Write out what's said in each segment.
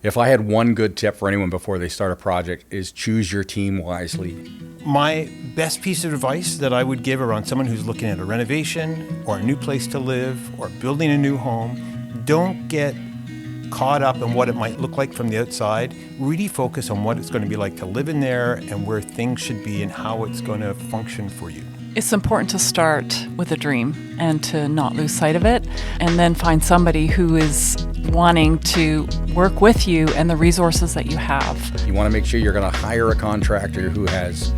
If I had one good tip for anyone before they start a project is choose your team wisely. My best piece of advice that I would give around someone who's looking at a renovation or a new place to live or building a new home, don't get caught up in what it might look like from the outside. Really focus on what it's going to be like to live in there and where things should be and how it's going to function for you. It's important to start with a dream and to not lose sight of it, and then find somebody who is wanting to work with you and the resources that you have. You want to make sure you're going to hire a contractor who has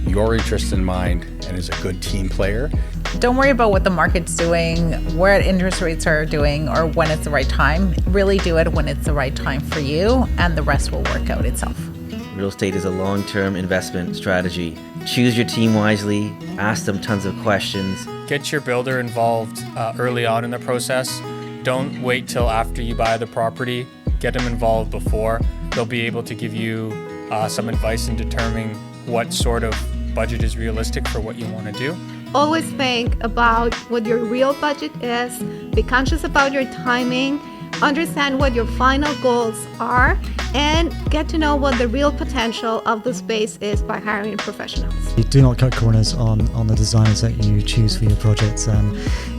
your interest in mind and is a good team player. Don't worry about what the market's doing, where interest rates are doing, or when it's the right time. Really do it when it's the right time for you, and the rest will work out itself. Real estate is a long-term investment strategy. Choose your team wisely, ask them tons of questions. Get your builder involved early on in the process. Don't wait till after you buy the property. Get them involved before. They'll be able to give you some advice in determining what sort of budget is realistic for what you want to do. Always think about what your real budget is, be conscious about your timing, understand what your final goals are, and get to know what the real potential of the space is by hiring professionals. You do not cut corners on the designers that you choose for your projects.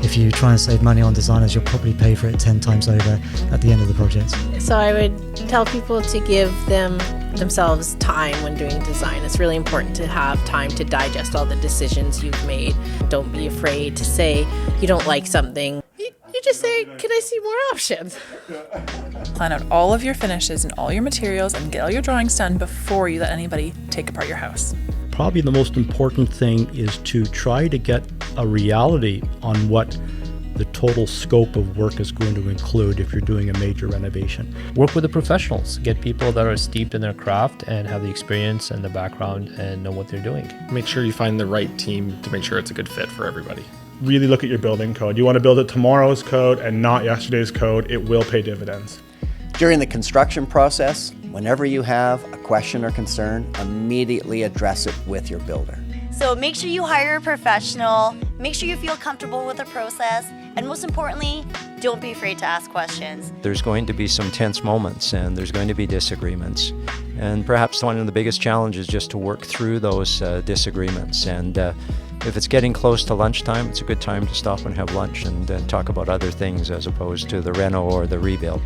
If you try and save money on designers, you'll probably pay for it 10 times over at the end of the project. So I would tell people to give themselves time when doing design. It's really important to have time to digest all the decisions you've made. Don't be afraid to say you don't like something. You just say, can I see more options? Plan out all of your finishes and all your materials and get all your drawings done before you let anybody take apart your house. Probably the most important thing is to try to get a reality on what the total scope of work is going to include if you're doing a major renovation. Work with the professionals. Get people that are steeped in their craft and have the experience and the background and know what they're doing. Make sure you find the right team to make sure it's a good fit for everybody. Really look at your building code. You want to build it tomorrow's code and not yesterday's code. It will pay dividends. During the construction process, whenever you have a question or concern, immediately address it with your builder. So make sure you hire a professional, make sure you feel comfortable with the process, and most importantly, don't be afraid to ask questions. There's going to be some tense moments and there's going to be disagreements. And perhaps one of the biggest challenges is just to work through those disagreements. And if it's getting close to lunchtime, it's a good time to stop and have lunch and talk about other things as opposed to the reno or the rebuild.